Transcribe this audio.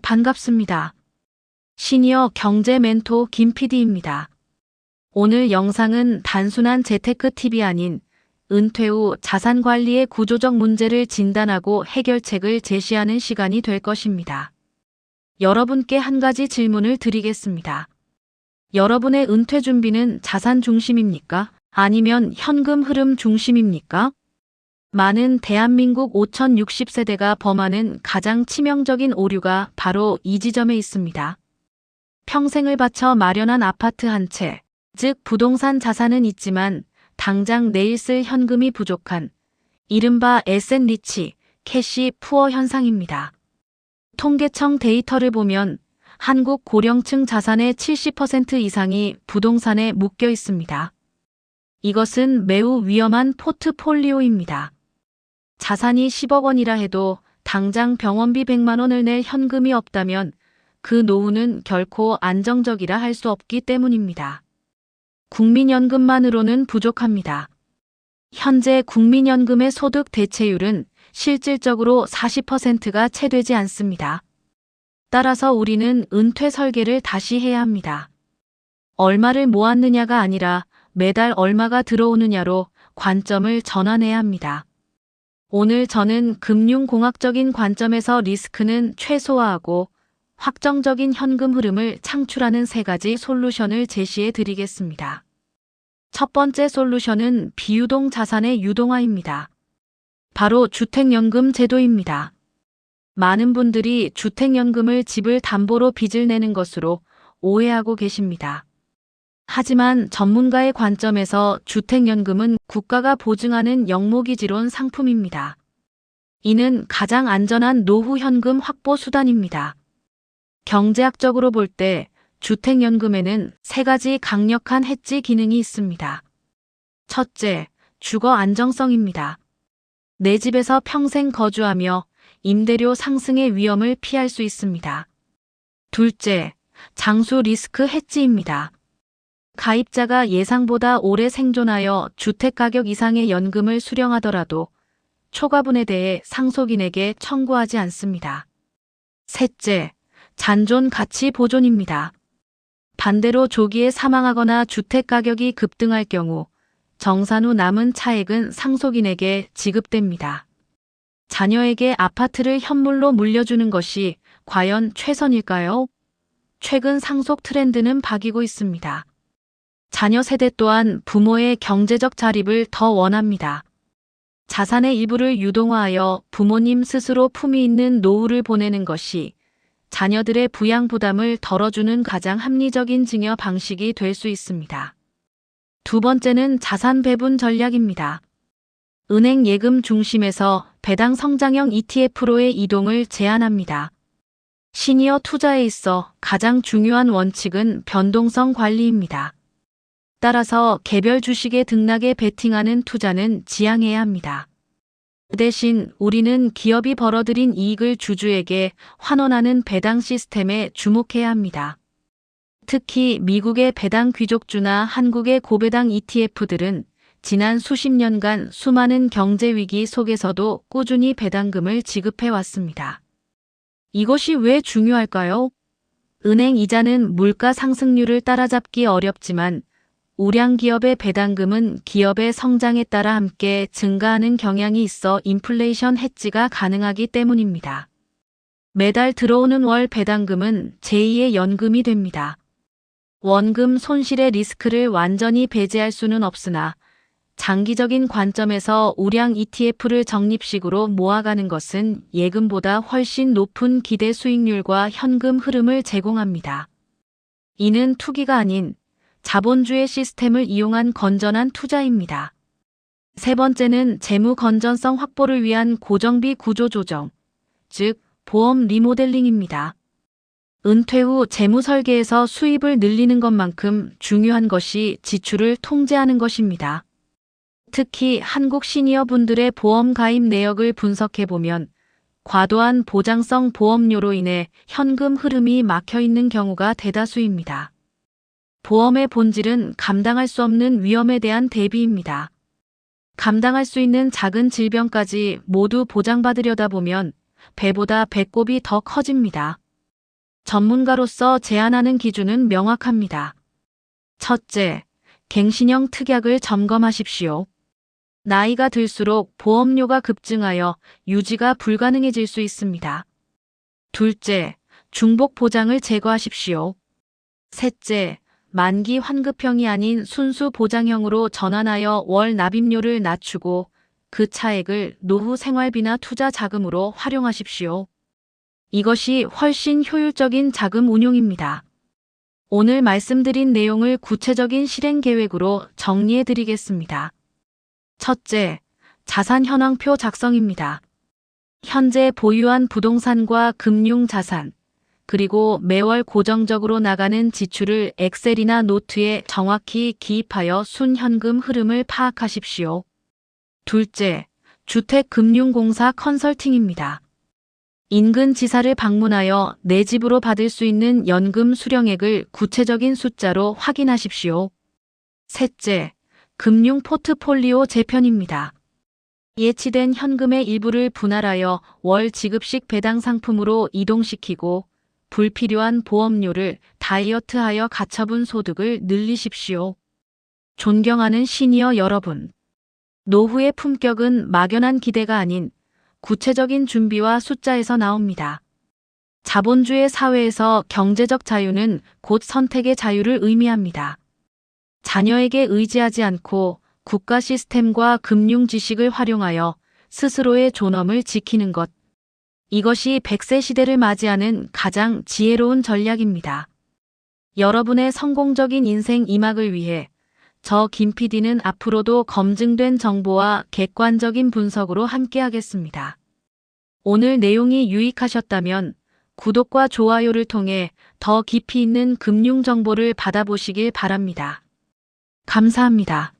반갑습니다. 시니어 경제 멘토 김 PD입니다. 오늘 영상은 단순한 재테크 팁이 아닌 은퇴 후 자산 관리의 구조적 문제를 진단하고 해결책을 제시하는 시간이 될 것입니다. 여러분께 한 가지 질문을 드리겠습니다. 여러분의 은퇴 준비는 자산 중심입니까? 아니면 현금 흐름 중심입니까? 많은 대한민국 5060세대가 범하는 가장 치명적인 오류가 바로 이 지점에 있습니다. 평생을 바쳐 마련한 아파트 한 채, 즉 부동산 자산은 있지만 당장 내일 쓸 현금이 부족한 이른바 에셋 리치, 캐시 푸어 현상입니다. 통계청 데이터를 보면 한국 고령층 자산의 70% 이상이 부동산에 묶여 있습니다. 이것은 매우 위험한 포트폴리오입니다. 자산이 10억 원이라 해도 당장 병원비 100만 원을 낼 현금이 없다면 그 노후는 결코 안정적이라 할 수 없기 때문입니다. 국민연금만으로는 부족합니다. 현재 국민연금의 소득 대체율은 실질적으로 40%가 채 되지 않습니다. 따라서 우리는 은퇴 설계를 다시 해야 합니다. 얼마를 모았느냐가 아니라 매달 얼마가 들어오느냐로 관점을 전환해야 합니다. 오늘 저는 금융공학적인 관점에서 리스크는 최소화하고 확정적인 현금 흐름을 창출하는 3가지 솔루션을 제시해 드리겠습니다. 첫 번째 솔루션은 비유동 자산의 유동화입니다. 바로 주택연금 제도입니다. 많은 분들이 주택연금을 집을 담보로 빚을 내는 것으로 오해하고 계십니다. 하지만 전문가의 관점에서 주택연금은 국가가 보증하는 영모기지론 상품입니다. 이는 가장 안전한 노후 현금 확보 수단입니다. 경제학적으로 볼 때 주택연금에는 3가지 강력한 해지 기능이 있습니다. 첫째, 주거 안정성입니다. 내 집에서 평생 거주하며 임대료 상승의 위험을 피할 수 있습니다. 둘째, 장수 리스크 해지입니다. 가입자가 예상보다 오래 생존하여 주택가격 이상의 연금을 수령하더라도 초과분에 대해 상속인에게 청구하지 않습니다. 셋째, 잔존 가치 보존입니다. 반대로 조기에 사망하거나 주택가격이 급등할 경우 정산 후 남은 차액은 상속인에게 지급됩니다. 자녀에게 아파트를 현물로 물려주는 것이 과연 최선일까요? 최근 상속 트렌드는 바뀌고 있습니다. 자녀 세대 또한 부모의 경제적 자립을 더 원합니다. 자산의 일부를 유동화하여 부모님 스스로 품위 있는 노후를 보내는 것이 자녀들의 부양 부담을 덜어주는 가장 합리적인 증여 방식이 될 수 있습니다. 두 번째는 자산 배분 전략입니다. 은행 예금 중심에서 배당 성장형 ETF로의 이동을 제한합니다. 시니어 투자에 있어 가장 중요한 원칙은 변동성 관리입니다. 따라서 개별 주식의 등락에 베팅하는 투자는 지양해야 합니다. 그 대신 우리는 기업이 벌어들인 이익을 주주에게 환원하는 배당 시스템에 주목해야 합니다. 특히 미국의 배당 귀족주나 한국의 고배당 ETF들은 지난 수십 년간 수많은 경제 위기 속에서도 꾸준히 배당금을 지급해 왔습니다. 이것이 왜 중요할까요? 은행 이자는 물가 상승률을 따라잡기 어렵지만 우량 기업의 배당금은 기업의 성장에 따라 함께 증가하는 경향이 있어 인플레이션 해지가 가능하기 때문입니다. 매달 들어오는 월 배당금은 제2의 연금이 됩니다. 원금 손실의 리스크를 완전히 배제할 수는 없으나 장기적인 관점에서 우량 ETF를 적립식으로 모아가는 것은 예금보다 훨씬 높은 기대 수익률과 현금 흐름을 제공합니다. 이는 투기가 아닌 자본주의 시스템을 이용한 건전한 투자입니다. 세 번째는 재무 건전성 확보를 위한 고정비 구조 조정, 즉 보험 리모델링입니다. 은퇴 후 재무 설계에서 수입을 늘리는 것만큼 중요한 것이 지출을 통제하는 것입니다. 특히 한국 시니어 분들의 보험 가입 내역을 분석해보면 과도한 보장성 보험료로 인해 현금 흐름이 막혀 있는 경우가 대다수입니다. 보험의 본질은 감당할 수 없는 위험에 대한 대비입니다. 감당할 수 있는 작은 질병까지 모두 보장받으려다 보면 배보다 배꼽이 더 커집니다. 전문가로서 제안하는 기준은 명확합니다. 첫째, 갱신형 특약을 점검하십시오. 나이가 들수록 보험료가 급증하여 유지가 불가능해질 수 있습니다. 둘째, 중복 보장을 제거하십시오. 셋째, 만기 환급형이 아닌 순수 보장형으로 전환하여 월 납입료를 낮추고 그 차액을 노후 생활비나 투자 자금으로 활용하십시오. 이것이 훨씬 효율적인 자금 운용입니다. 오늘 말씀드린 내용을 구체적인 실행 계획으로 정리해 드리겠습니다. 첫째, 자산 현황표 작성입니다. 현재 보유한 부동산과 금융 자산, 그리고 매월 고정적으로 나가는 지출을 엑셀이나 노트에 정확히 기입하여 순현금 흐름을 파악하십시오. 둘째, 주택금융공사 컨설팅입니다. 인근 지사를 방문하여 내 집으로 받을 수 있는 연금 수령액을 구체적인 숫자로 확인하십시오. 셋째, 금융 포트폴리오 재편입니다. 예치된 현금의 일부를 분할하여 월 지급식 배당 상품으로 이동시키고 불필요한 보험료를 다이어트하여 가처분 소득을 늘리십시오. 존경하는 시니어 여러분, 노후의 품격은 막연한 기대가 아닌 구체적인 준비와 숫자에서 나옵니다. 자본주의 사회에서 경제적 자유는 곧 선택의 자유를 의미합니다. 자녀에게 의지하지 않고 국가 시스템과 금융 지식을 활용하여 스스로의 존엄을 지키는 것. 이것이 100세 시대를 맞이하는 가장 지혜로운 전략입니다. 여러분의 성공적인 인생 이막을 위해 저 김 PD는 앞으로도 검증된 정보와 객관적인 분석으로 함께하겠습니다. 오늘 내용이 유익하셨다면 구독과 좋아요를 통해 더 깊이 있는 금융 정보를 받아보시길 바랍니다. 감사합니다.